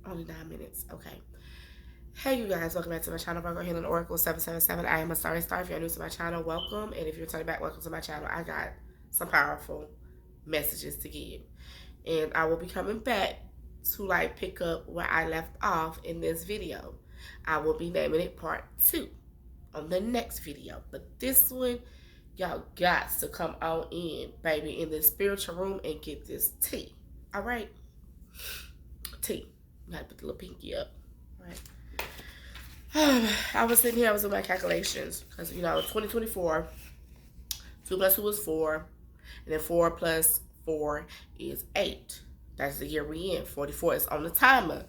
Only 9 minutes. Okay. Hey, you guys. Welcome back to my channel, Virgo Healing Oracle 777. I am a starry star. If you're new to my channel, welcome. And if you're returning back, welcome to my channel. I got some powerful messages to give. And I will be coming back to pick up where I left off in this video. I will be naming it part 2 on the next video. But this one, y'all got to come on in, baby, in the spiritual room and get this tea. All right? Tea. I gotta put the little pinky up. All right. I was sitting here, I was doing my calculations because, 2024, 2 plus 2 is 4, and then 4 plus 4 is 8. That's the year we in. 44 is on the timer.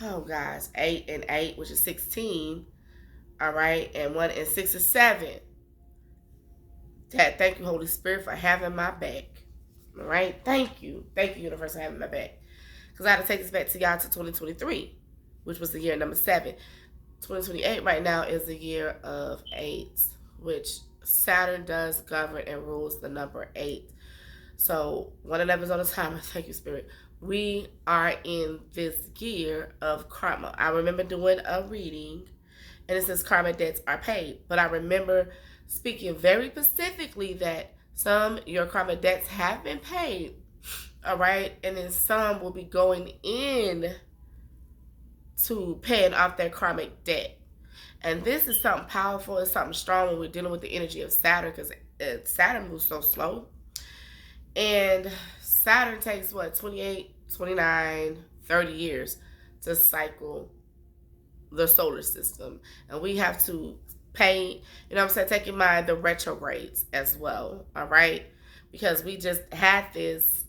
Oh, guys, 8 and 8, which is 16. All right, and 1 and 6 is 7. Dad, thank you, Holy Spirit, for having my back. All right, thank you, universe, for having my back. Because I had to take this back to y'all to 2023, which was the year number 7. 2028 right now is the year of 8, which Saturn does govern and rules the number 8. So 111 is on the timer. Thank you, Spirit. We are in this year of karma. I remember doing a reading, and it says karma debts are paid. But I remember speaking very specifically that your karma debts have been paid, all right? And then some will be going in to paying off their karmic debt. And this is something powerful. It's something strong when we're dealing with the energy of Saturn, because Saturn moves so slow. And Saturn takes, 28, 29, 30 years to cycle the solar system. And we have to pay, take in mind the retrogrades as well, all right? Because we just had this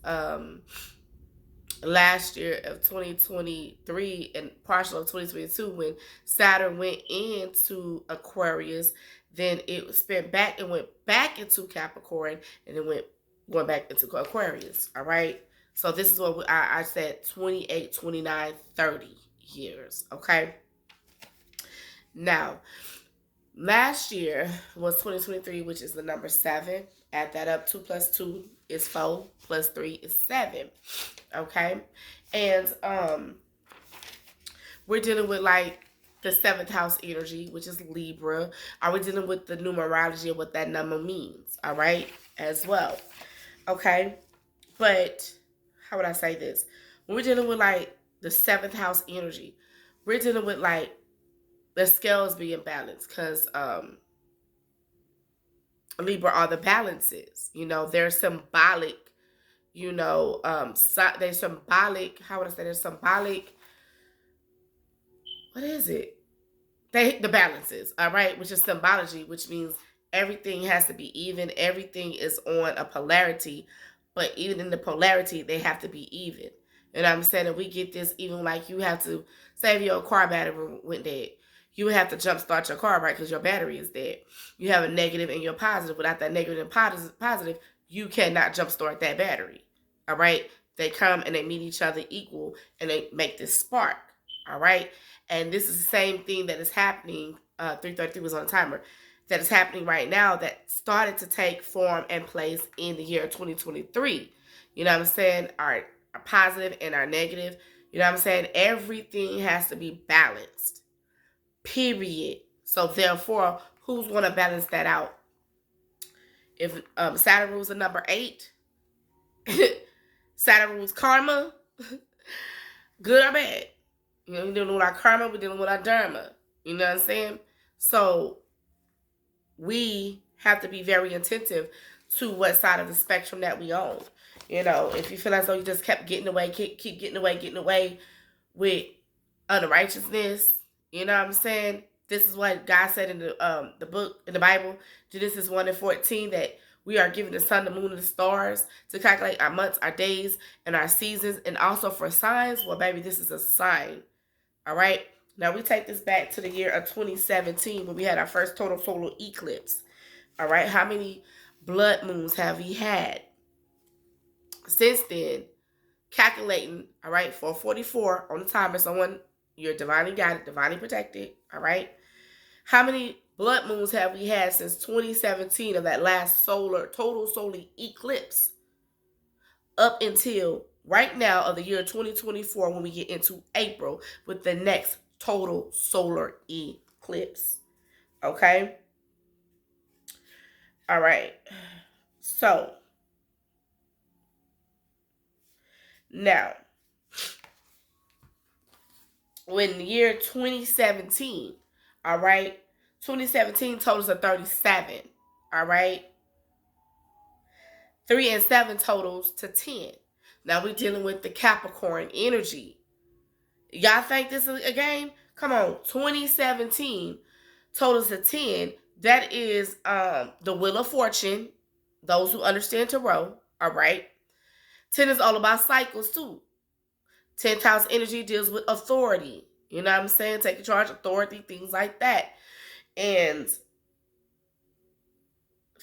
last year of 2023 and partial of 2022 when Saturn went into Aquarius. Then it spin back and went back into Capricorn, and then going back into Aquarius. All right. So this is what I said: 28, 29, 30 years. Okay. Now, last year was 2023, which is the number 7. Add that up. 2 plus 2 is 4. Plus 3 is 7. Okay. And we're dealing with the 7th house energy, which is Libra. Are we dealing with the numerology of what that number means? All right. As well. Okay. But how would I say this? When we're dealing with the 7th house energy, we're dealing with the scales being balanced, because Libra are the balances. They're symbolic. They're symbolic. How would I say? They're symbolic. What is it? The balances. All right, which is symbology, which means everything has to be even. Everything is on a polarity, but even in the polarity, they have to be even. And I'm saying that we get this even you have to say if your car battery went dead. You would have to jump start your car, right? Because your battery is dead. You have a negative and you're positive. Without that negative and positive, you cannot jump start that battery. All right? They come and they meet each other equal, and they make this spark. All right? And this is the same thing that is happening. 333 was on the timer. That is happening right now, that started to take form and place in the year 2023. You know what I'm saying? Our positive and our negative. You know what I'm saying? Everything has to be balanced. Period. So therefore, who's going to balance that out? If Saturn rules the number 8, Saturn rules karma, good or bad. We're dealing with our karma, we're dealing with our dharma. You know what I'm saying? So we have to be very attentive to what side of the spectrum that we own. If you feel as though you just kept getting away, keep getting away with unrighteousness, you know what I'm saying? This is what God said in the book, in the Bible, Genesis 1 and 14, that we are given the sun, the moon, and the stars to calculate our months, our days, and our seasons, and also for signs. Well, baby, this is a sign. All right? Now, we take this back to the year of 2017 when we had our first total solar eclipse. All right? How many blood moons have we had? Since then, calculating, all right, 444 on the timer. Someone, you're divinely guided, divinely protected, all right? How many blood moons have we had since 2017 of that last total solar eclipse up until right now of the year 2024 when we get into April with the next total solar eclipse. Okay? All right. So, now, when the year 2017, all right, 2017 totals are 37, all right? 3 and 7 totals to 10. Now we're dealing with the Capricorn energy. Y'all think this is a game? Come on, 2017 totals to 10. That is the Wheel of Fortune. Those who understand tarot, all right? 10 is all about cycles too. 10th house energy deals with authority. You know what I'm saying? Taking charge, authority, things like that. And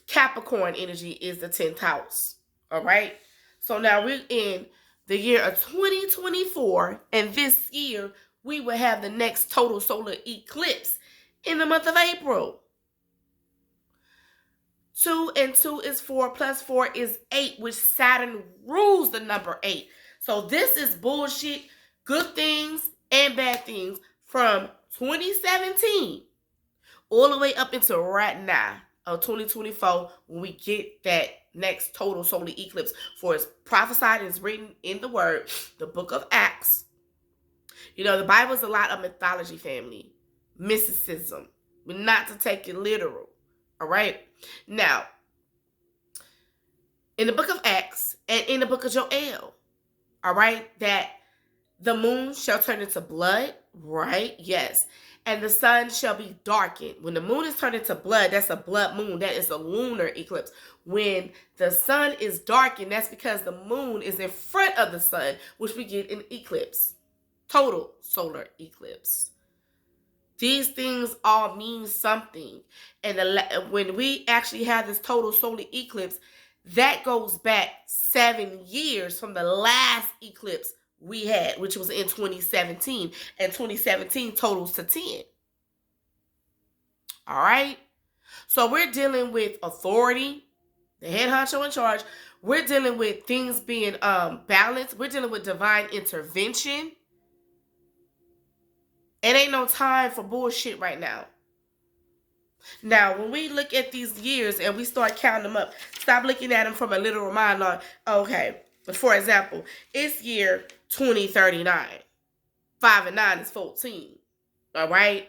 Capricorn energy is the 10th house. All right? So now we're in the year of 2024. And this year, we will have the next total solar eclipse in the month of April. 2 and 2 is 4 plus 4 is 8, which Saturn rules the number 8. So this is bullshit, good things and bad things from 2017 all the way up into right now of 2024 when we get that next total solar eclipse. For it's prophesied and it's written in the word, the book of Acts. You know, the Bible is a lot of mythology, family. Mysticism. But not to take it literal. All right? Now, in the book of Acts and in the book of Joel, all right, that the moon shall turn into blood, right? Yes. And the sun shall be darkened. When the moon is turned into blood, that's a blood moon. That is a lunar eclipse. When the sun is darkened, that's because the moon is in front of the sun, which we get an eclipse. Total solar eclipse. These things all mean something. And when we actually have this total solar eclipse, that goes back 7 years from the last eclipse we had, which was in 2017. And 2017 totals to 10. All right? So we're dealing with authority, the head honcho in charge. We're dealing with things being balanced. We're dealing with divine intervention. It ain't no time for bullshit right now. Now, when we look at these years and we start counting them up, stop looking at them from a literal mind like, okay, but for example, it's year 2039. 5 and 9 is 14. All right?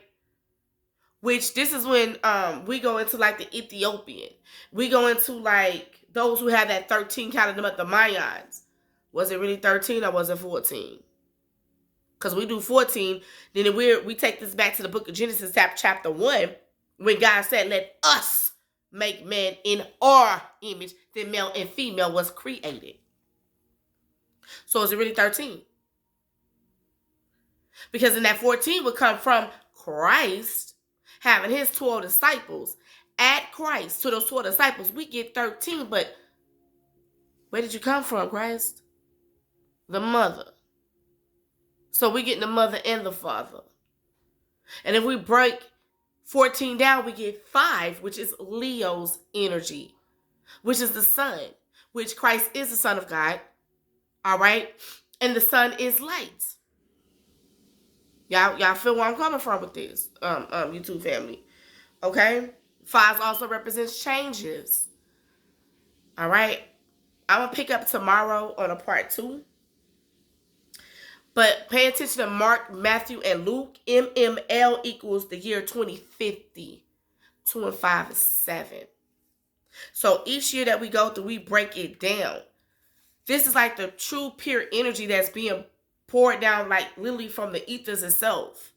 Which this is when we go into like the Ethiopian. We go into like those who have that 13 counted them up, the Mayans. Was it really 13 or was it 14? Because we do 14, then we take this back to the book of Genesis, chapter 1, when God said, let us make man in our image, then male and female was created. So is it really 13? Because in that 14 would come from Christ having his 12 disciples. At Christ, to those 12 disciples, we get 13. But where did you come from, Christ? The mother. So we're getting the mother and the father. And if we break 14 down, we get 5, which is Leo's energy, which is the sun, which Christ is the Son of God. All right? And the sun is light. Y'all feel where I'm coming from with this, YouTube family. Okay? 5 also represents changes. All right? I'm going to pick up tomorrow on a part 2. But pay attention to Mark, Matthew, and Luke. MML equals the year 2050. 2 and 5 is 7. So each year that we go through, we break it down. This is like the true pure energy that's being poured down like literally from the ethers itself.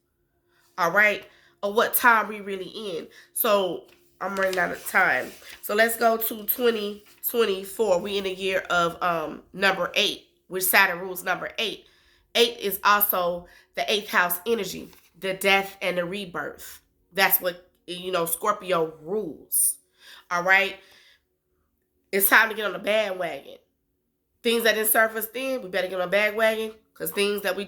All right? Of what time we really in. So I'm running out of time. So let's go to 2024. We in the year of number 8, which Saturn rules number 8. 8 is also the 8th house energy, the death and the rebirth. That's what, Scorpio rules. All right? It's time to get on the bandwagon. Things that didn't surface then, we better get on the bandwagon because things that we